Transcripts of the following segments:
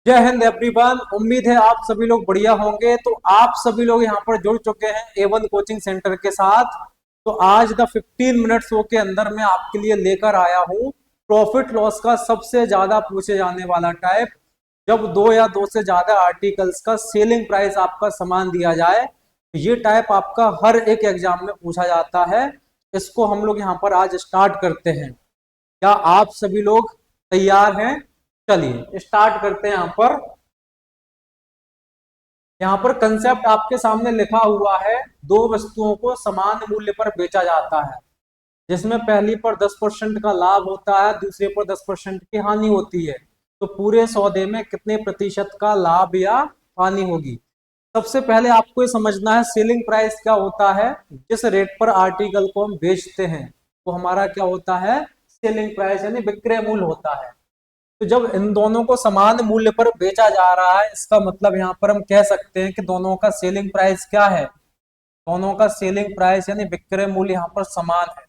जय हिंद एवरीवन। उम्मीद है आप सभी लोग बढ़िया होंगे। तो आप सभी लोग यहाँ पर जुड़ चुके हैं A1 कोचिंग सेंटर के साथ। तो आज द 15 मिनट्स शो के अंदर मैं आपके लिए लेकर आया हूँ प्रॉफिट लॉस का सबसे ज्यादा पूछे जाने वाला टाइप। जब दो या दो से ज्यादा आर्टिकल्स का सेलिंग प्राइस आपका समान दिया जाए, तो ये टाइप आपका हर एक एग्जाम में पूछा जाता है। इसको हम लोग यहाँ पर आज स्टार्ट करते हैं। क्या आप सभी लोग तैयार हैं? चलिए स्टार्ट करते हैं। यहाँ पर कंसेप्ट आपके सामने लिखा हुआ है। दो वस्तुओं को समान मूल्य पर बेचा जाता है, जिसमें पहली पर 10% का लाभ होता है, दूसरे पर 10% की हानि होती है। तो पूरे सौदे में कितने प्रतिशत का लाभ या हानि होगी? सबसे पहले आपको ये समझना है सेलिंग प्राइस क्या होता है। जिस रेट पर आर्टिकल को हम बेचते हैं वो हमारा क्या होता है? सेलिंग प्राइस यानी विक्रय मूल्य होता है। तो जब इन दोनों को समान मूल्य पर बेचा जा रहा है, इसका मतलब यहाँ पर हम कह सकते हैं कि दोनों का सेलिंग प्राइस क्या है? दोनों का सेलिंग प्राइस यानी विक्रय मूल्य यहाँ पर समान है।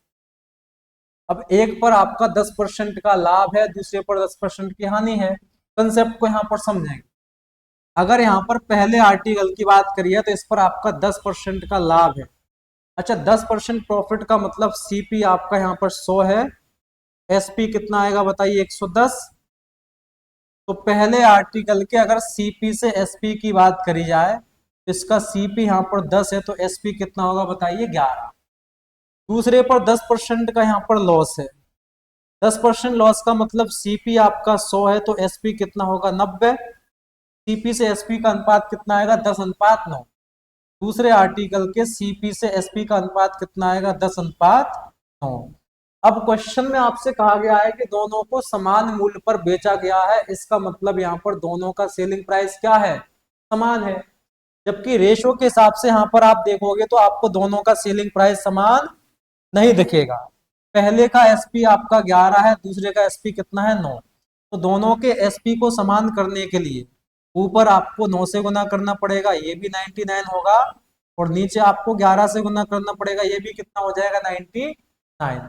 अब एक पर आपका 10% का लाभ है, दूसरे पर 10% की हानि है। कंसेप्ट को यहाँ पर समझेंगे। अगर यहाँ पर पहले आर्टिकल की बात करिए तो इस पर आपका 10% का लाभ है। अच्छा, 10% प्रॉफिट का मतलब सीपी आपका यहाँ पर 100 है, एसपी कितना आएगा बताइए? 110। तो पहले आर्टिकल के अगर सीपी से एसपी की बात करी जाए तो इसका सीपी यहाँ पर 10 है, तो एसपी कितना होगा बताइए? 11। दूसरे पर 10% का यहाँ पर लॉस है। 10% लॉस का मतलब सीपी आपका 100 है, तो एसपी कितना होगा? 90। सीपी से एसपी का अनुपात कितना आएगा? 10:9। दूसरे आर्टिकल के सीपी से एसपी का अनुपात कितना आएगा? 10:9। अब क्वेश्चन में आपसे कहा गया है कि दोनों को समान मूल्य पर बेचा गया है, इसका मतलब यहाँ पर दोनों का सेलिंग प्राइस क्या है? समान है। जबकि रेशो के हिसाब से यहाँ पर आप देखोगे तो आपको दोनों का सेलिंग प्राइस समान नहीं दिखेगा। पहले का एसपी आपका 11 है, दूसरे का एसपी कितना है? 9। तो दोनों के एसपी को समान करने के लिए ऊपर आपको 9 से गुना करना पड़ेगा, ये भी 99 होगा। और नीचे आपको 11 से गुना करना पड़ेगा, ये भी कितना हो जाएगा? 99।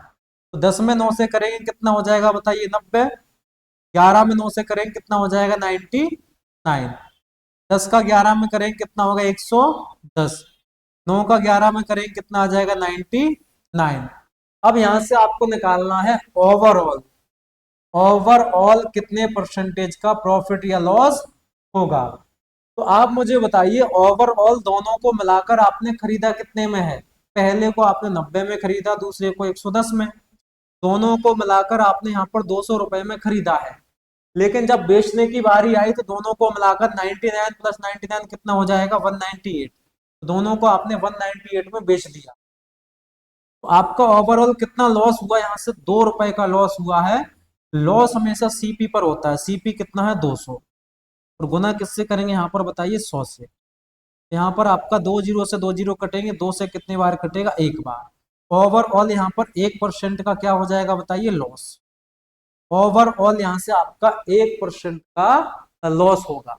तो 10 में 9 से करेंगे कितना हो जाएगा बताइए? 90। 11 में 9 से करेंगे कितना हो जाएगा? 99। 10 का 11 में करेंगे कितना होगा? 110। 9 का 11 में करेंगे कितना आ जाएगा? 99। अब यहां से आपको निकालना है ओवरऑल। ओवरऑल कितने परसेंटेज का प्रॉफिट या लॉस होगा? तो आप मुझे बताइए, ओवरऑल दोनों को मिलाकर आपने खरीदा कितने में है? पहले को आपने 90 में खरीदा, दूसरे को 110 में। दोनों को मिलाकर आपने यहाँ पर 200 रुपए में खरीदा है। लेकिन जब बेचने की बारी आई तो दोनों को मिलाकर 99 प्लस 99 कितना हो जाएगा? 198। तो दोनों को आपने 198 में बेच दिया। तो आपका ओवरऑल कितना लॉस हुआ? यहाँ से 2 रुपए का लॉस हुआ है। लॉस हमेशा सीपी पर होता है। सीपी कितना है? 200। और गुना किससे करेंगे यहाँ पर बताइए? 100 से। यहाँ पर आपका 2 जीरो से 2 जीरो कटेंगे, 2 से कितनी बार कटेगा? एक बार। ओवरऑल यहाँ पर 1% का क्या हो जाएगा बताइए? लॉस। ओवरऑल यहाँ से आपका 1% का लॉस होगा।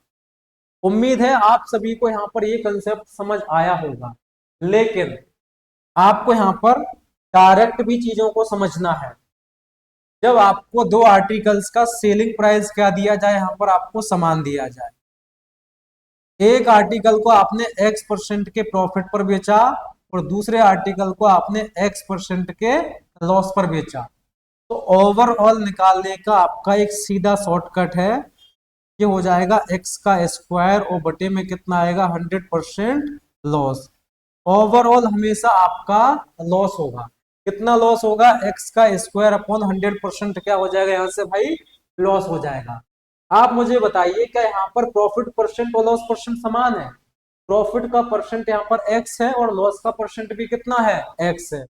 उम्मीद है आप सभी को यहाँ पर ये कंसेप्ट समझ आया होगा। लेकिन आपको यहाँ पर डायरेक्ट भी चीजों को समझना है। जब आपको दो आर्टिकल्स का सेलिंग प्राइस क्या दिया जाए, यहाँ पर आपको समान दिया जाए। एक आर्टिकल को आपने X% के प्रॉफिट पर बेचा और दूसरे आर्टिकल को आपने X% के लॉस पर बेचा। तो ओवरऑल निकालने का आपका एक सीधा शॉर्टकट है। ये हो जाएगा x का स्क्वायर और बटे में कितना आएगा? 100% लॉस। ओवरऑल हमेशा आपका लॉस होगा। कितना लॉस होगा? x का स्क्वायर अपॉन 100% क्या हो जाएगा यहाँ से भाई? लॉस हो जाएगा। आप मुझे बताइए, क्या यहाँ पर प्रॉफिट परसेंट और लॉस परसेंट समान है? प्रॉफिट का परसेंट यहाँ पर x है और लॉस का परसेंट भी कितना है? x है।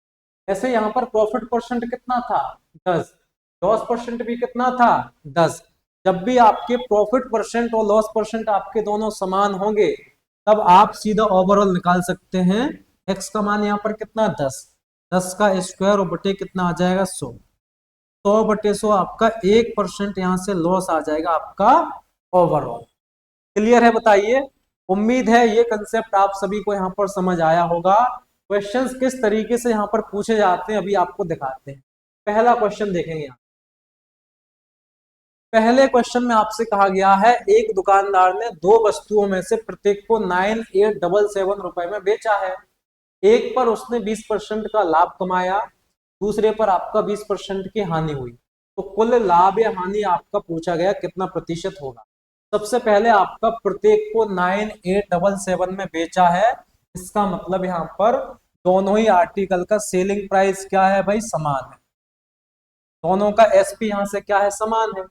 ऐसे यहाँ पर प्रॉफिट परसेंट कितना था? 10। लॉस परसेंट भी कितना था? 10। जब भी आपके प्रॉफिट परसेंट और लॉस परसेंट आपके दोनों समान होंगे, तब आप सीधा ओवरऑल निकाल सकते हैं। x का मान यहाँ पर कितना? 10। 10 का स्क्वायर और बटे कितना आ जाएगा? 100। 100/100 आपका 1% यहाँ से लॉस आ जाएगा आपका ओवरऑल। क्लियर है बताइए? उम्मीद है ये कंसेप्ट आप सभी को यहाँ पर समझ आया होगा। क्वेश्चंस किस तरीके से यहाँ पर पूछे जाते हैं अभी आपको दिखाते हैं। पहला क्वेश्चन देखेंगे यहाँ। पहले क्वेश्चन में आपसे कहा गया है एक दुकानदार ने दो वस्तुओं में से प्रत्येक को 9877 रुपए में बेचा है। एक पर उसने 20% का लाभ कमाया, दूसरे पर आपका 20% की हानि हुई। तो कुल लाभ या हानि आपका पूछा गया कितना प्रतिशत होगा। सबसे पहले आपका प्रत्येक को 9877 में बेचा है, इसका मतलब यहाँ पर दोनों ही आर्टिकल का सेलिंग प्राइस क्या है भाई, समान है। दोनों का एसपी यहाँ से क्या है, समान है।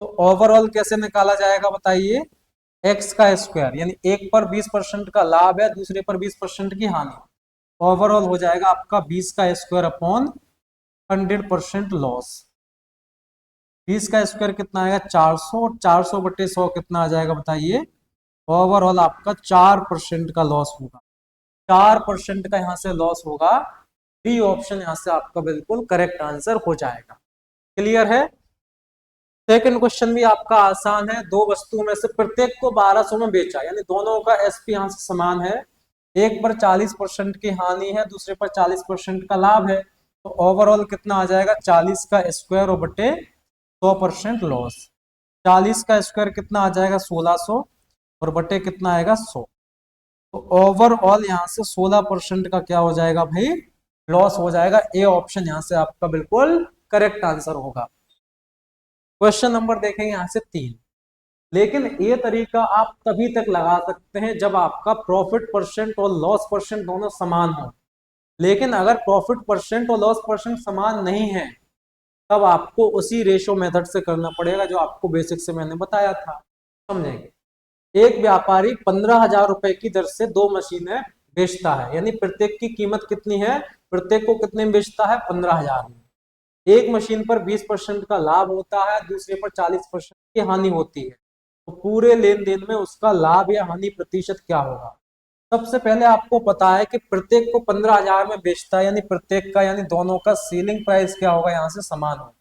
तो ओवरऑल कैसे निकाला जाएगा बताइए, एक्स का स्क्वायर, यानी एक पर 20% का लाभ है, दूसरे पर 20% की हानि। ओवरऑल हो जाएगा आपका 20 का स्क्वायर अपॉन 100% लॉस। 20 का स्क्वायर कितना आएगा, 400, 400 बटे 100 कितना आ जाएगा बताइए। ओवरऑल आपका 4% का लॉस होगा। 4% का यहाँ से लॉस होगा। डी ऑप्शन यहाँ से आपका बिल्कुल करेक्ट आंसर हो जाएगा। क्लियर है। सेकंड क्वेश्चन भी आपका आसान है। दो वस्तुओं में से प्रत्येक को 1200 में बेचा, यानी दोनों का एसपी यहाँ से समान है। एक पर 40% की हानि है, दूसरे पर 40% का लाभ है। तो ओवरऑल कितना आ जाएगा, 40 का स्क्वायर और बटे 100% लॉस। 40 का स्क्वायर कितना आ जाएगा, 1600 और बटे कितना आएगा, 100। तो ओवरऑल यहाँ से 16% का क्या हो जाएगा भाई, लॉस हो जाएगा। ए ऑप्शन यहाँ से आपका बिल्कुल करेक्ट आंसर होगा। क्वेश्चन नंबर देखेंगे यहाँ से 3। लेकिन ये तरीका आप तभी तक लगा सकते हैं जब आपका प्रॉफिट परसेंट और लॉस परसेंट दोनों समान हो। लेकिन अगर प्रॉफिट परसेंट और लॉस परसेंट समान नहीं है, तब आपको उसी रेशो मेथड से करना पड़ेगा जो आपको बेसिक से मैंने बताया था। समझेंगे। एक व्यापारी 15,000 रुपए की दर से दो मशीनें बेचता है, यानी प्रत्येक की कीमत कितनी है, प्रत्येक को कितने में बेचता है, 15,000 में। एक मशीन पर 20% का लाभ होता है, दूसरे पर 40% की हानि होती है। तो पूरे लेन देन में उसका लाभ या हानि प्रतिशत क्या होगा। सबसे पहले आपको पता है कि प्रत्येक को 15,000 में बेचता है, यानी प्रत्येक का यानी दोनों का सेलिंग प्राइस क्या होगा, यहाँ से समान होगा।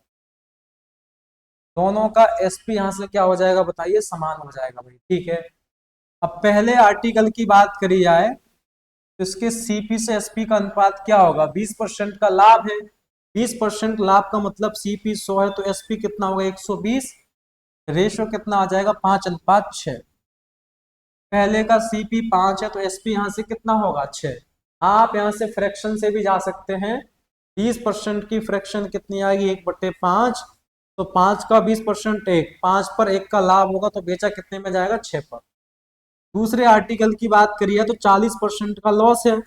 दोनों का एसपी यहाँ से क्या हो जाएगा बताइए, समान हो जाएगा भाई। ठीक है। अब पहले आर्टिकल की बात करी जाए तो इसके सीपी से एसपी का अनुपात क्या होगा, 20% का लाभ है। 20% लाभ का मतलब सीपी 100 है, तो एसपी कितना होगा, 120। रेशो कितना आ जाएगा, 5:6। पहले का सीपी 5 है, तो एसपी यहाँ से कितना होगा, 6। आप यहाँ से फ्रैक्शन से भी जा सकते हैं। 20% की फ्रैक्शन कितनी आएगी, 1/5। तो 5 का 20% 1, 5 पर 1 का लाभ होगा, तो बेचा कितने में जाएगा, 6 पर। दूसरे आर्टिकल की बात करिए तो 40% का लॉस है।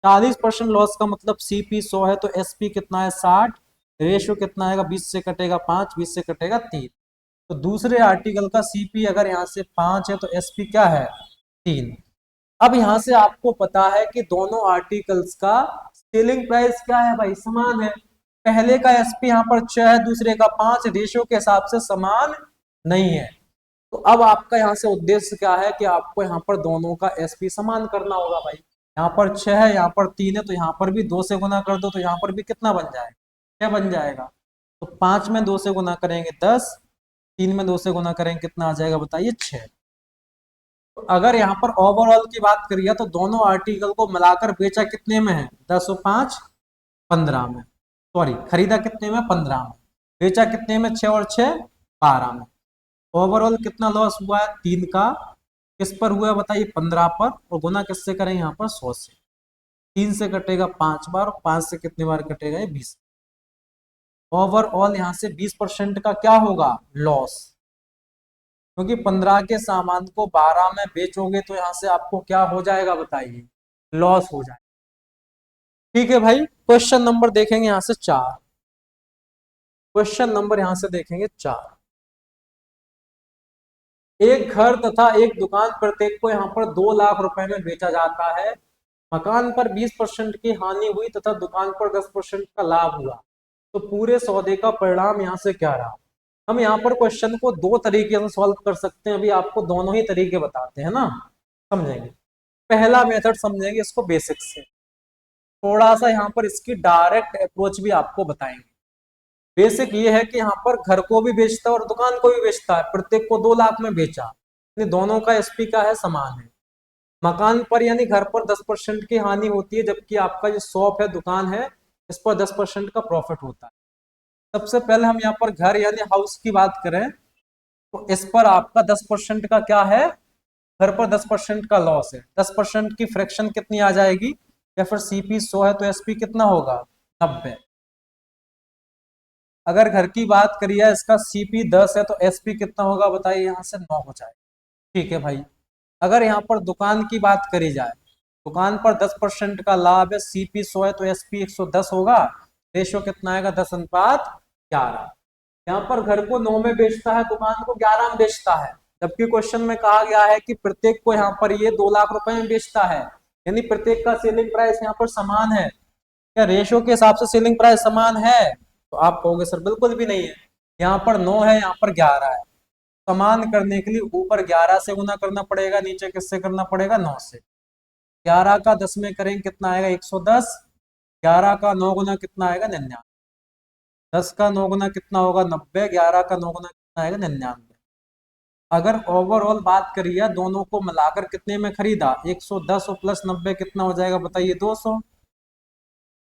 40% लॉस का मतलब सीपी 100 है, तो एसपी कितना है, 60। रेशियो कितना आएगा, 20 से कटेगा 5, 20 से कटेगा 3। तो दूसरे आर्टिकल का सीपी अगर यहाँ से 5 है, तो एसपी क्या है, 3। अब यहाँ से आपको पता है कि दोनों आर्टिकल्स का सेलिंग प्राइस क्या है भाई, समान है। पहले का एसपी यहाँ पर 6 है, दूसरे का 5, रेशियो के हिसाब से समान नहीं है। तो अब आपका यहाँ से उद्देश्य क्या है कि आपको यहाँ पर दोनों का एसपी समान करना होगा भाई। यहाँ पर 6 है, यहाँ पर 3 है, तो यहाँ पर भी 2 से गुना कर दो, तो यहाँ पर भी कितना बन जाएगा, 6 बन जाएगा। तो 5 में 2 से गुना करेंगे 10, 3 में 2 से गुना करेंगे कितना आ जाएगा बताइए, 6। तो अगर यहाँ पर ओवरऑल की बात करिए तो दोनों आर्टिकल को मिलाकर बेचा कितने में है, 10 और 5 15 में। सॉरी, खरीदा कितने में, 15 में। बेचा कितने में, 6 और 6 12 में। ओवरऑल कितना लॉस हुआ है, 3 का। किस पर हुआ है बताइए, 15 पर। और गुना किससे करें, यहाँ पर 100 से। 3 से कटेगा 5 बार, और 5 से कितनी बार कटेगा, ये 20। ओवरऑल यहाँ से 20% का क्या होगा, लॉस। क्योंकि 15 के सामान को 12 में बेचोगे तो यहाँ से आपको क्या हो जाएगा बताइए, लॉस हो जाएगा। ठीक है भाई। क्वेश्चन नंबर देखेंगे यहाँ से 4। क्वेश्चन नंबर यहाँ से देखेंगे 4। एक घर तथा एक दुकान प्रत्येक को यहाँ पर 2 लाख रुपए में बेचा जाता है। मकान पर 20% की हानि हुई तथा दुकान पर 10% का लाभ हुआ। तो पूरे सौदे का परिणाम यहाँ से क्या रहा। हम यहाँ पर क्वेश्चन को दो तरीके से सॉल्व कर सकते हैं। अभी आपको दोनों ही तरीके बताते हैं ना, समझेंगे। पहला मेथड समझेंगे इसको बेसिक से, थोड़ा सा यहाँ पर इसकी डायरेक्ट अप्रोच भी आपको बताएंगे। बेसिक ये है कि यहाँ पर घर को भी बेचता है और दुकान को भी बेचता है, प्रत्येक को 2 लाख में बेचा, यानी दोनों का एसपी का है, समान है। मकान पर यानी घर पर 10% की हानि होती है, जबकि आपका जो शॉप है, दुकान है, इस पर 10% का प्रॉफिट होता है। सबसे पहले हम यहाँ पर घर यानी हाउस की बात करें तो इस पर आपका 10% का क्या है, घर पर 10% का लॉस है। 10% की फ्रैक्शन कितनी आ जाएगी, या फिर सीपी 100 है तो एसपी कितना होगा, 90। अगर घर की बात करिए इसका सीपी 10 है तो एसपी कितना होगा बताइए, यहाँ से 9 हो जाएगा। ठीक है भाई। अगर यहाँ पर दुकान की बात करी जाए, दुकान पर 10% का लाभ है, सीपी 100 है तो एसपी 110 होगा। रेशो कितना आएगा, 10:11। यहाँ पर घर को 9 में बेचता है, दुकान को 11 में बेचता है, जबकि क्वेश्चन में कहा गया है कि प्रत्येक को यहाँ पर ये 2 लाख रुपए में बेचता है, यानी प्रत्येक का सेलिंग प्राइस यहाँ पर समान है। क्या रेशो के हिसाब से सेलिंग प्राइस समान है, तो आप कहोगे सर बिल्कुल भी नहीं है। यहाँ पर 9 है, यहाँ पर 11 है। समान करने के लिए ऊपर 11 से गुना करना पड़ेगा, नीचे किससे करना पड़ेगा, 9 से। 11 का 10 में करेंगे कितना आएगा, 110। 11 का 9 गुना कितना आएगा, 99। 10 का 9 गुना कितना होगा, 90। 11 का 9 गुना कितना आएगा, 99। अगर ओवरऑल बात करिए दोनों को मिलाकर कितने में खरीदा, 110 और प्लस 90 कितना हो जाएगा बताइए, 200।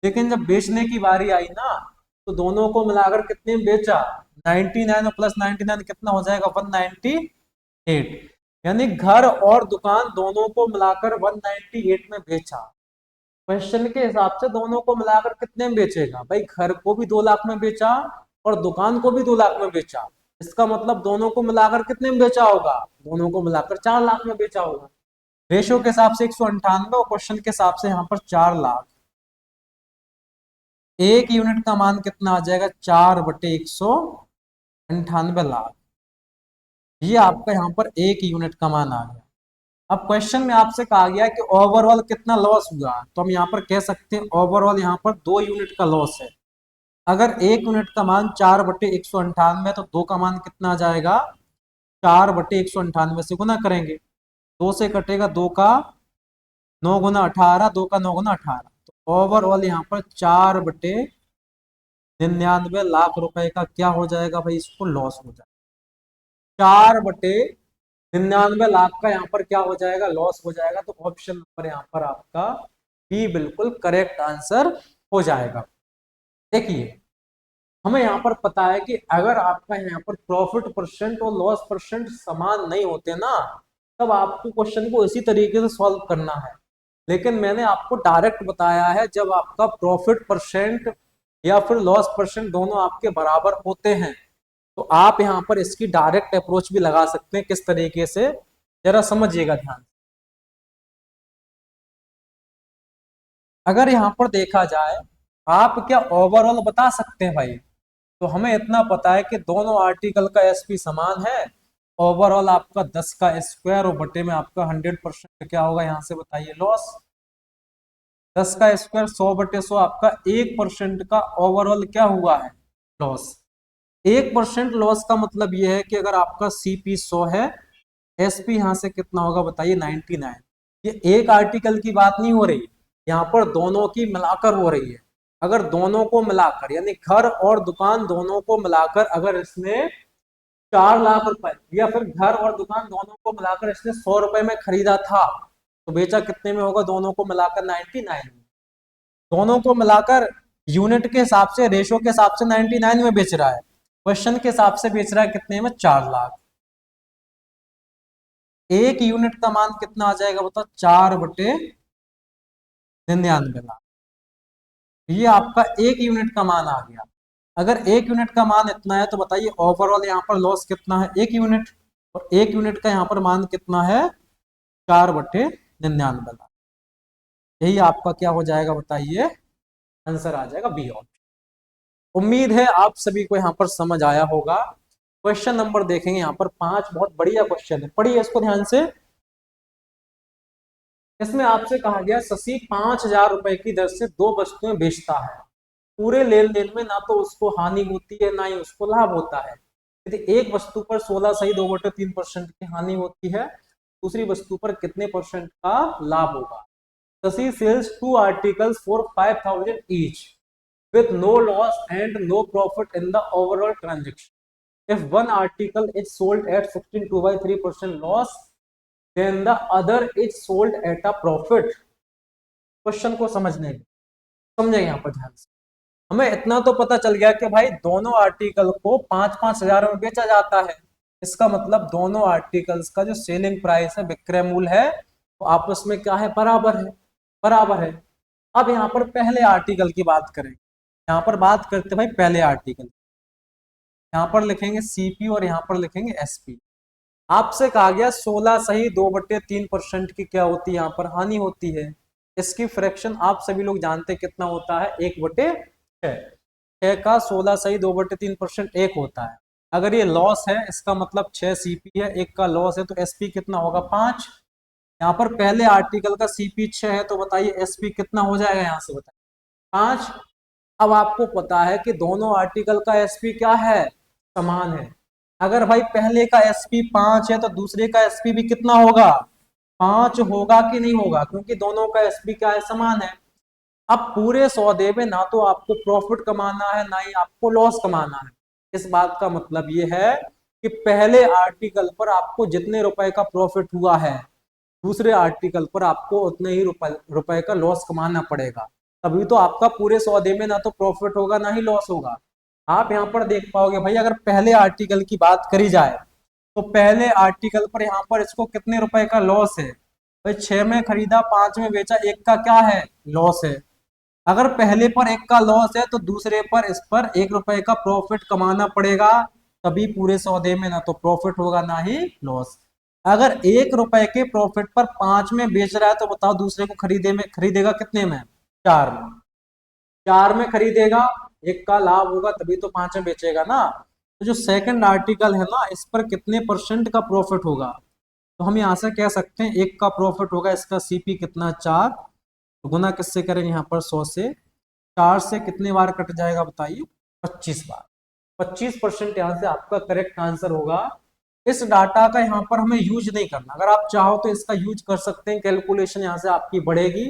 लेकिन जब बेचने की बारी आई ना, तो दोनों को मिलाकर कितने में बेचा, 99 और प्लस 99 कितना हो जाएगा, 198। यानी घर और दुकान दोनों को मिलाकर 198 में बेचा। क्वेश्चन के हिसाब से दोनों को मिलाकर कितने में बेचेगा भाई, घर को भी 2 लाख में बेचा और दुकान को भी 2 लाख में बेचा। इसका मतलब दोनों को मिलाकर कितने में बेचा होगा, दोनों को मिलाकर 4 लाख में बेचा होगा। रेशो के हिसाब से 198 और क्वेश्चन के हिसाब से यहाँ पर 4 लाख। एक यूनिट का मान कितना आ जाएगा, 4/198 लाख। ये आपका यहाँ पर एक यूनिट का मान आ गया। अब क्वेश्चन में आपसे कहा गया कि ओवरऑल कितना लॉस हुआ, तो हम यहाँ पर कह सकते हैं ओवरऑल यहाँ पर 2 यूनिट का लॉस है। अगर एक यूनिट का मान 4/198 तो 2 का मान कितना आ जाएगा, 4/198 से गुना करेंगे, 2 से कटेगा, 2 का 9 गुना 18, 2 का 9 गुना 18। तो ओवरऑल यहाँ पर 4/99 लाख रुपए का क्या हो जाएगा भाई, इसको लॉस हो जाएगा। 4/99 लाख का यहाँ पर क्या हो जाएगा, लॉस हो जाएगा। तो ऑप्शन नंबर यहाँ पर आपका बी बिल्कुल करेक्ट आंसर हो जाएगा। देखिए हमें यहाँ पर पता है कि अगर आपका यहाँ पर प्रॉफिट परसेंट और लॉस परसेंट समान नहीं होते ना, तब आपको क्वेश्चन को इसी तरीके से सॉल्व करना है। लेकिन मैंने आपको डायरेक्ट बताया है, जब आपका प्रॉफिट परसेंट या फिर लॉस परसेंट दोनों आपके बराबर होते हैं, तो आप यहाँ पर इसकी डायरेक्ट अप्रोच भी लगा सकते हैं। किस तरीके से, जरा समझिएगा ध्यान। अगर यहाँ पर देखा जाए, आप क्या ओवरऑल बता सकते हैं भाई, तो हमें इतना पता है कि दोनों आर्टिकल का एसपी समान है। ओवरऑल आपका 10 का स्क्वायर और बटे में आपका 100% क्या होगा, यहाँ से बताइए, लॉस। 10 का स्क्वायर 100/100 आपका 1% का ओवरऑल क्या हुआ है, लॉस। 1% लॉस का मतलब यह है कि अगर आपका सीपी 100 है, एसपी यहां से कितना होगा बताइए, 99। ये एक आर्टिकल की बात नहीं हो रही, यहाँ पर दोनों की मिलाकर हो रही है। अगर दोनों को मिलाकर यानी घर और दुकान दोनों को मिलाकर अगर इसने 4 लाख रुपए, या फिर घर और दुकान दोनों को मिलाकर इसने 100 रुपए में खरीदा था, तो बेचा कितने में होगा, दोनों को मिलाकर 99 में। दोनों को मिलाकर यूनिट के हिसाब से, रेशो के हिसाब से 99 में बेच रहा है, क्वेश्चन के हिसाब से बेच रहा है कितने में, 4 लाख। एक यूनिट का मान कितना आ जाएगा बताओ, 4/99 लाख। ये आपका एक यूनिट का मान आ गया। अगर एक यूनिट का मान इतना है तो बताइए ओवरऑल यहाँ पर लॉस कितना है, 1 यूनिट। और 1 यूनिट का यहाँ पर मान कितना है, 4/99 लाख। यही आपका क्या हो जाएगा बताइए, आंसर आ जाएगा बी ऑप्शन। उम्मीद है आप सभी को यहाँ पर समझ आया होगा। क्वेश्चन नंबर देखेंगे यहाँ पर 5, बहुत बढ़िया क्वेश्चन है, पढ़िए इसको ध्यान से। इसमें आपसे कहा गया शशि 5,000 रुपए की दर से 2 वस्तुएं बेचता है। पूरे लेन देन में ना तो उसको हानि होती है ना ही उसको लाभ होता है। यदि एक वस्तु पर 16 सही 2/3% की हानि होती है, दूसरी वस्तु पर कितने परसेंट का लाभ होगा। Shashi sells 2 articles for 5,000 each with no loss and no profit in the overall transaction. If one article is sold at 16.23% loss, then the other is sold at a profit. Question को समझने समझे यहाँ पर ध्यान से। हमें इतना तो पता चल गया कि भाई दोनों आर्टिकल को 5-5 हजार में बेचा जाता है, इसका मतलब दोनों आर्टिकल्स का जो सेलिंग प्राइस है, विक्रय मूल्य है, वो आपस में क्या है, बराबर है, बराबर है। अब यहाँ पर पहले आर्टिकल की बात करें, यहाँ पर बात करते भाई पहले आर्टिकल, यहाँ पर लिखेंगे सीपी और यहाँ पर लिखेंगे एसपी। आपसे कहा गया 16 सही 2/3% की क्या होती है, यहाँ पर हानि होती है। इसकी फ्रैक्शन आप सभी लोग जानते हैं कितना होता है, 1/6। 6 का 16 सही 2/3% 1 होता है। अगर ये लॉस है, इसका मतलब 6 सीपी है, 1 का लॉस है, तो एसपी कितना होगा, 5। यहाँ पर पहले आर्टिकल का सीपी 6 है, तो बताइए एसपी कितना हो जाएगा, यहाँ से बताइए, 5। अब आपको पता है कि दोनों आर्टिकल का एसपी क्या है, समान है। अगर भाई पहले का एसपी 5 है तो दूसरे का एसपी भी कितना होगा, 5 होगा कि नहीं होगा, क्योंकि दोनों का एसपी क्या है, समान है। अब पूरे सौदे में ना तो आपको प्रॉफिट कमाना है, ना ही आपको लॉस कमाना है। इस बात का मतलब ये है कि पहले आर्टिकल पर आपको जितने रुपए का प्रॉफिट हुआ है, दूसरे आर्टिकल पर आपको उतने ही रुपए का लॉस कमाना पड़ेगा। तभी तो आपका पूरे सौदे में ना तो प्रॉफिट होगा, ना ही लॉस होगा। आप यहाँ पर देख पाओगे भाई, अगर पहले आर्टिकल की बात करी जाए तो पहले आर्टिकल पर यहाँ पर इसको कितने रुपए का लॉस है, भाई 6 में खरीदा, 5 में बेचा, 1 का क्या है, लॉस है। अगर पहले पर 1 का लॉस है तो दूसरे पर इस पर 1 रुपए का प्रॉफिट कमाना पड़ेगा, तभी पूरे सौदे में ना तो प्रॉफिट होगा, ना ही लॉस। अगर 1 रुपए के प्रॉफिट पर 5 में बेच रहा है, तो बताओ दूसरे को खरीदेगा कितने में, 4 में। 4 में खरीदेगा, 1 का लाभ होगा, तभी तो 5 में बेचेगा ना। तो जो सेकंड आर्टिकल है ना, इस पर कितने परसेंट का प्रॉफिट होगा, तो हम यहाँ से कह सकते हैं 1 का प्रॉफिट होगा, इसका सीपी कितना, 4। तो गुना किससे करेंगे, यहाँ पर 100 से। 4 से कितने बार कट जाएगा बताइए, 25 बार। 25% यहाँ से आपका करेक्ट आंसर होगा। इस डाटा का यहाँ पर हमें यूज नहीं करना, अगर आप चाहो तो इसका यूज कर सकते हैं, कैलकुलेशन यहाँ से आपकी बढ़ेगी।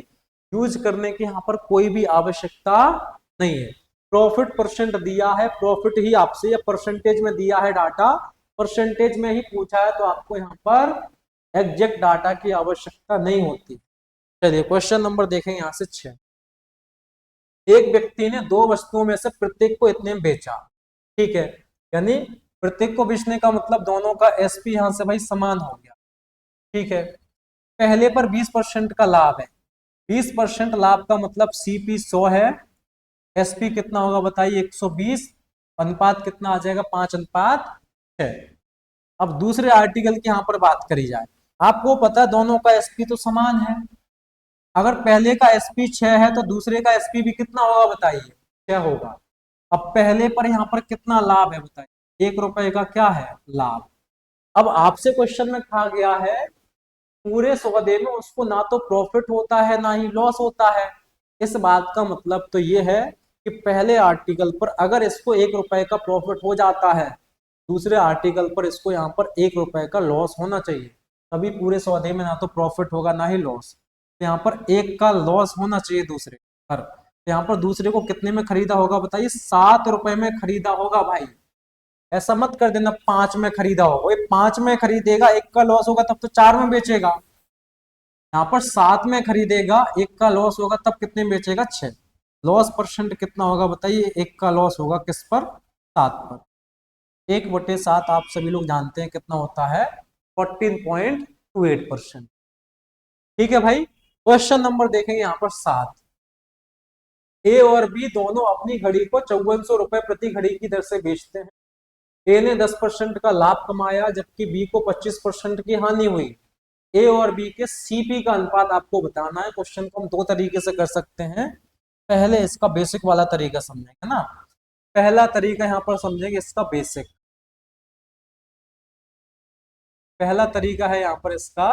यूज करने की यहाँ पर कोई भी आवश्यकता नहीं है। प्रॉफिट परसेंट दिया है, प्रॉफिट ही आपसे या परसेंटेज में दिया है डाटा, परसेंटेज में ही पूछा है, तो आपको यहाँ पर एग्जैक्ट डाटा की आवश्यकता नहीं होती। चलिए क्वेश्चन नंबर देखें यहाँ से 6। एक व्यक्ति ने 2 वस्तुओं में से प्रत्येक को इतने में बेचा, ठीक है, यानी प्रत्येक को बेचने का मतलब दोनों का एसपी यहां से भाई समान हो गया, ठीक है। पहले पर 20% का लाभ है, 20% लाभ का मतलब सीपी 100 है, एसपी कितना होगा बताइए, 120। अनुपात कितना आ जाएगा, 5:6। अब दूसरे आर्टिकल की यहां पर बात करी जाए, आपको पता है दोनों का एसपी तो समान है। अगर पहले का एसपी 6 है तो दूसरे का एसपी भी कितना होगा बताइए, 6 होगा। अब पहले पर यहाँ पर कितना लाभ है बताइए, 1 रुपए का क्या है, लाभ। अब आपसे क्वेश्चन में कहा गया है पूरे सौदे में उसको ना तो प्रॉफिट होता है, ना ही लॉस होता है। इस बात का मतलब तो ये है कि पहले आर्टिकल पर अगर इसको 1 रुपए का प्रॉफिट हो जाता है, दूसरे आर्टिकल पर इसको यहाँ पर 1 रुपए का लॉस होना चाहिए, तभी पूरे सौदे में ना तो प्रॉफिट होगा, ना ही लॉस। तो यहाँ पर 1 का लॉस होना चाहिए दूसरे पर। तो यहाँ पर दूसरे को कितने में खरीदा होगा बताइए, 7 रुपए में खरीदा होगा भाई। ऐसा मत कर देना 5 में खरीदा होगा, ये 5 में खरीदेगा, 1 का लॉस होगा तब तो 4 में बेचेगा। यहाँ पर 7 में खरीदेगा, 1 का लॉस होगा, तब कितने में बेचेगा, 6। लॉस परसेंट कितना होगा बताइए, 1 का लॉस होगा किस पर, 7 पर। 1/7 आप सभी लोग जानते हैं कितना होता है, 14.28%। ठीक है भाई, क्वेश्चन नंबर देखेंगे यहाँ पर 7। ए और बी दोनों अपनी घड़ी को 5400 रुपए प्रति घड़ी की दर से बेचते हैं। ए ने 10% का लाभ कमाया, जबकि बी को 25% की हानि हुई। ए और बी के सीपी का अनुपात आपको बताना है। क्वेश्चन को हम 2 तरीके से कर सकते हैं। पहले इसका बेसिक वाला तरीका समझेंगे ना, पहला तरीका यहाँ पर समझेंगे इसका बेसिक। पहला तरीका है यहाँ पर इसका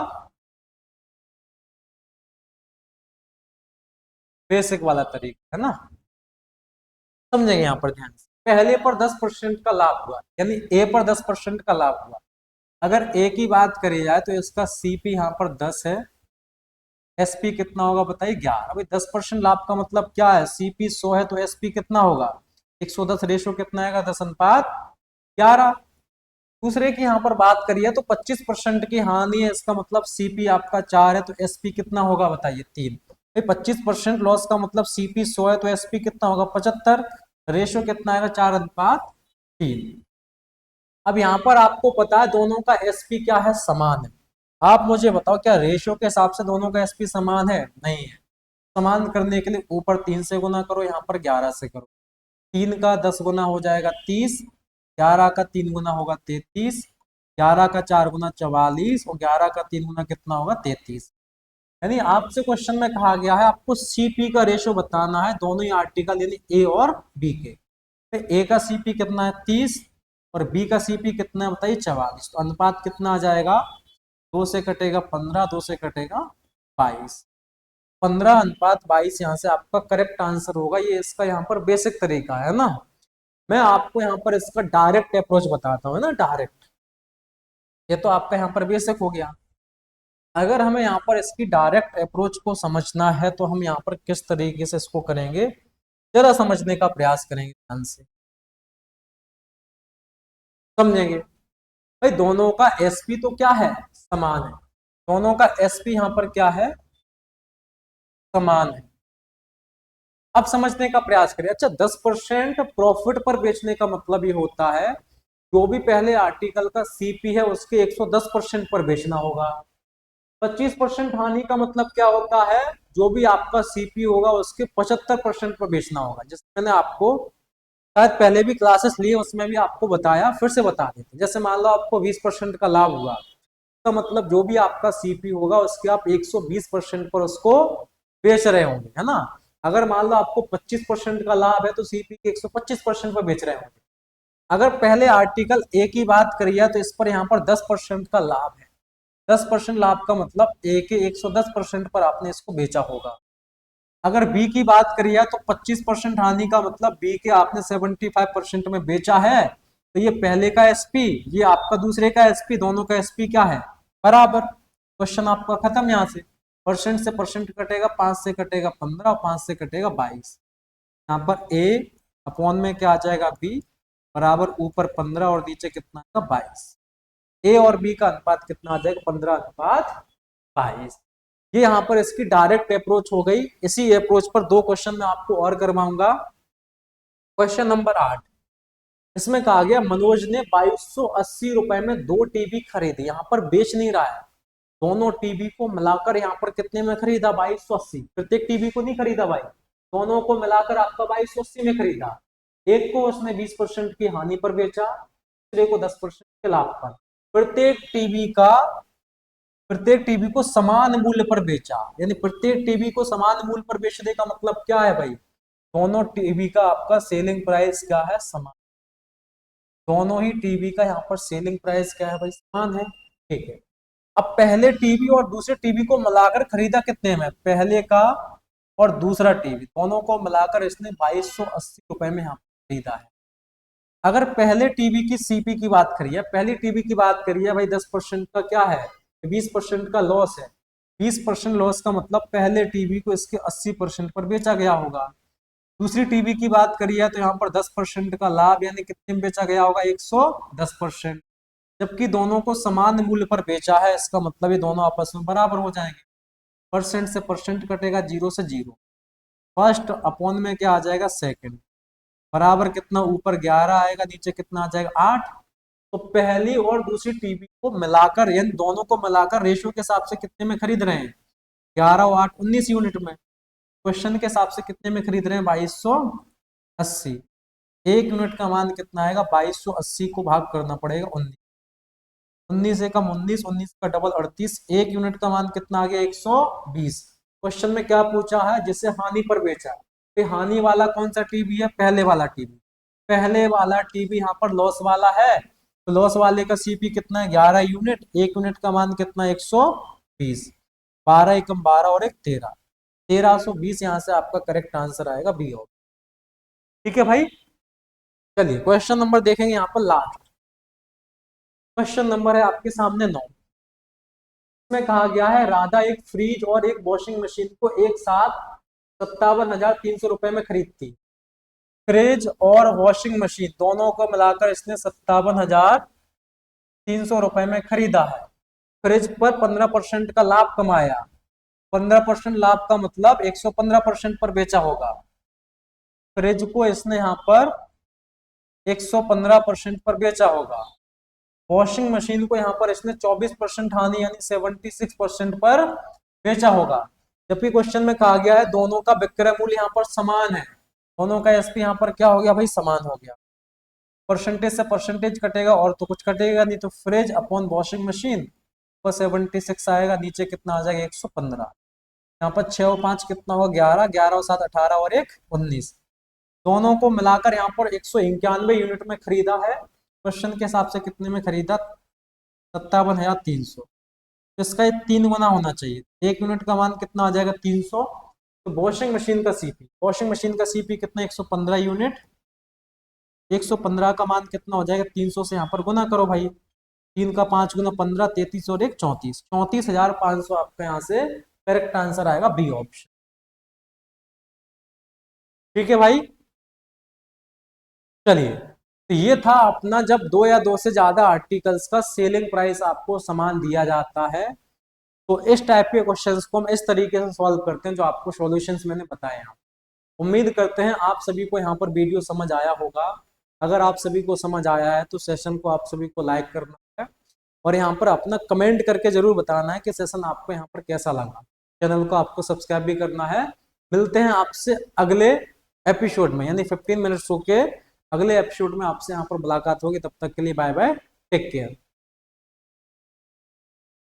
बेसिक वाला तरीका है ना, समझेंगे यहाँ पर ध्यान से। पहले पर 10% का लाभ हुआ, यानी ए पर 10% का लाभ हुआ। अगर ए की बात करी जाए तो इसका सीपी यहाँ पर 10 है, एसपी कितना होगा बताइए, 11। अभी 10% लाभ का मतलब क्या है, सीपी 100 है तो एसपी कितना होगा, 110। रेशो कितना आएगा, 10:11। दूसरे की यहाँ पर बात करिए तो 25% की हानि है, इसका मतलब सीपी आपका 4 है तो एसपी कितना होगा बताइए, 3। 25% लॉस का मतलब सीपी 100 है तो एसपी कितना होगा, 75। रेशो कितना आएगा, 4:3। अब यहाँ पर आपको पता है दोनों का एसपी क्या है, समान है। आप मुझे बताओ क्या रेशियो के हिसाब से दोनों का एसपी समान है? नहीं है। समान करने के लिए ऊपर 3 से गुना करो, यहाँ पर 11 से करो। 3 का 10 गुना हो जाएगा 30, 11 का 3 गुना होगा 33, 11 का 4 गुना 44 और 11 का 3 गुना कितना होगा 33। यानी आपसे क्वेश्चन में कहा गया है आपको सीपी का रेशियो बताना है दोनों ही आर्टिकल यानी ए और बी के। तो ए का सीपी कितना है 30 और बी का सीपी कितना है बताइए 44। तो अनुपात कितना आ जाएगा, 2 से कटेगा 15, 2 से कटेगा 22। 15:22 यहाँ से आपका करेक्ट आंसर होगा। ये इसका यहाँ पर बेसिक तरीका है ना। मैं आपको यहाँ पर इसका डायरेक्ट अप्रोच बताता हूँ ना, डायरेक्ट। ये तो आपका यहाँ पर बेसिक हो गया। अगर हमें यहाँ पर इसकी डायरेक्ट अप्रोच को समझना है तो हम यहाँ पर किस तरीके से इसको करेंगे, जरा समझने का प्रयास करेंगे, ध्यान से समझेंगे। भाई दोनों का एसपी तो क्या है, समान है। दोनों का एसपी यहाँ पर क्या है, समान है। अब समझने का प्रयास करें। अच्छा, 10% प्रॉफिट पर बेचने का मतलब ये होता है जो भी पहले आर्टिकल का सीपी है उसके 110% पर बेचना होगा। 25% हानि का मतलब क्या होता है, जो भी आपका सीपी होगा उसके 75% पर बेचना होगा। जिसमें मैंने आपको शायद पहले भी क्लासेस लिए उसमें भी आपको बताया, फिर से बता देते। जैसे मान लो आपको 20% का लाभ हुआ, तो मतलब जो भी आपका सीपी होगा उसके आप 120% पर उसको बेच रहे होंगे, है ना। अगर मान लो आपको 25% का लाभ है तो सीपी के 125% पर बेच रहे होंगे। अगर पहले आर्टिकल ए की बात करिए तो इस पर यहाँ पर 10% का लाभ है। 10% लाभ का मतलब ए के 110% पर आपने इसको बेचा होगा। अगर बी की बात करिए तो 25% हानि का मतलब बी के आपने 75% में बेचा है। तो ये पहले का एसपी, ये आपका दूसरे का एसपी, दोनों का एसपी क्या है, बराबर। क्वेश्चन आपका खत्म। यहाँ से परसेंट से परसेंट कटेगा, 5 से कटेगा 15 और 5 से कटेगा 22। यहाँ पर ए अपॉन में क्या आ जाएगा बी, बराबर ऊपर 15 और नीचे कितना आएगा 22। ए और बी का अनुपात कितना आ जाएगा, 15:22। ये यहाँ पर इसकी डायरेक्ट अप्रोच हो गई। इसी अप्रोच पर दो क्वेश्चन मैं आपको और करवाऊंगा। क्वेश्चन नंबर 8, इसमें कहा गया मनोज ने 2280 रुपए में 2 टीवी खरीदे। यहाँ पर बेच नहीं रहा है, दोनों टीवी को मिलाकर यहाँ पर कितने में खरीदा, 2280। प्रत्येक टीवी को नहीं खरीदा भाई, दोनों को मिलाकर आपका 2280 में खरीदा। एक को उसने 20% की हानि पर बेचा, दूसरे को 10% के लाभ पर। प्रत्येक टीवी को समान मूल्य पर बेचा। यानी प्रत्येक टीवी को समान मूल्य पर बेचने का मतलब क्या है भाई, दोनों टीवी का आपका सेलिंग प्राइस क्या है, समान। दोनों ही टीवी का यहाँ पर सेलिंग प्राइस क्या है भाई, समान है। ठीक है। अब पहले टीवी और दूसरे टीवी को मिलाकर खरीदा कितने में, पहले का और दूसरा टीवी दोनों को मिलाकर इसने 2280 रुपए में यहाँ खरीदा है। अगर पहले टीवी की सीपी की बात करिए, पहली टीवी की बात करिए भाई, 10% का क्या है, 20% का लॉस है। 20% लॉस का मतलब पहले टीवी को इसके 80% पर बेचा गया होगा। दूसरी टीवी की बात करिए तो यहाँ पर 10% का लाभ, यानी कितने में बेचा गया होगा, 110%। जबकि दोनों को समान मूल्य पर बेचा है, इसका मतलब ये दोनों आपस में बराबर हो जाएंगे। परसेंट से परसेंट कटेगा, जीरो से जीरो। फर्स्ट अपॉन में क्या आ जाएगा, सेकंड, बराबर कितना, ऊपर 11 आएगा, नीचे कितना आ जाएगा 8। तो पहली और दूसरी टीवी को मिलाकर, यानी दोनों को मिलाकर रेशियो के हिसाब से कितने में खरीद रहे हैं, 11 और 8 19 यूनिट में। क्वेश्चन के हिसाब से कितने में खरीद रहे हैं, 2280। एक यूनिट का मान कितना आएगा, 2280 को भाग करना पड़ेगा 19। 19 एकम 19, 19 का डबल 38। एक यूनिट का मान कितना आ गया, 120। क्वेश्चन में क्या पूछा है, जिसे हानि पर बेचा। तो हानि वाला कौन सा टीवी है, पहले वाला टीवी। पहले वाला टीवी यहाँ पर लॉस वाला है, तो लॉस वाले का सीपी कितना है, 11 यूनिट। एक यूनिट का मान कितना, 120। 12 एकम 12 और एक 13, 1320 यहाँ से आपका करेक्ट आंसर आएगा बी ऑप्शन। ठीक है भाई। चलिए क्वेश्चन नंबर देखेंगे यहाँ पर लास्ट। क्वेश्चन नंबर है आपके सामने 9। इसमें कहा गया है राधा एक फ्रिज और एक वॉशिंग मशीन को एक साथ 57,300 रुपए में खरीदती। फ्रिज और वॉशिंग मशीन दोनों को मिलाकर इसने 57,300 रुपए में खरीदा है। फ्रिज पर 15% का लाभ कमाया। 15% लाभ का मतलब 115% पर बेचा होगा। फ्रिज को इसने यहाँ पर 115% पर बेचा होगा। वॉशिंग मशीन को यहाँ पर इसने 24% हानि यानी 76% पर बेचा होगा। जबकि क्वेश्चन में कहा गया है दोनों का विक्रय मूल्य यहाँ पर समान है, दोनों का एसपी यहाँ पर क्या हो गया भाई, समान हो गया। परसेंटेज से परसेंटेज कटेगा और तो कुछ कटेगा नहीं, तो फ्रिज अपॉन वॉशिंग मशीन पर 76 आएगा, नीचे कितना आ जाएगा 115। यहाँ पर 6 और 5 कितना होगा 11, 11 और 7 18 और 1 19। दोनों को मिलाकर यहाँ पर 191 यूनिट में खरीदा है। क्वेश्चन के हिसाब से कितने में खरीदा, 57,300। इसका ये 3 गुना होना चाहिए, 1 यूनिट का मान कितना आ जाएगा 300। तो वॉशिंग मशीन का सीपी, वॉशिंग मशीन का सीपी कितना 115 यूनिट, 115 का मान कितना हो जाएगा 300 से यहाँ पर गुना करो भाई, 3 का 5 गुना 15, 33 और 1 34, 34,500 आपका यहाँ से करेक्ट आंसर आएगा बी ऑप्शन। ठीक है भाई, चलिए तो ये था अपना जब 2 या 2 से ज्यादा आर्टिकल्स का सेलिंग प्राइस आपको समान दिया जाता है, तो इस टाइप के क्वेश्चंस को हम इस तरीके से सॉल्व करते हैं जो आपको सॉल्यूशंस मैंने बताए हैं। उम्मीद करते हैं आप सभी को यहाँ पर वीडियो समझ आया होगा। अगर आप सभी को समझ आया है तो सेशन को आप सभी को लाइक करना है और यहाँ पर अपना कमेंट करके जरूर बताना है कि सेशन आपको यहाँ पर कैसा लगा। चैनल को आपको सब्सक्राइब भी करना है। मिलते हैं आपसे अगले एपिसोड में, यानी 15 मिनट शो के अगले एपिसोड में आपसे यहाँ पर मुलाकात होगी। तब तक के लिए बाय बाय, टेक केयर।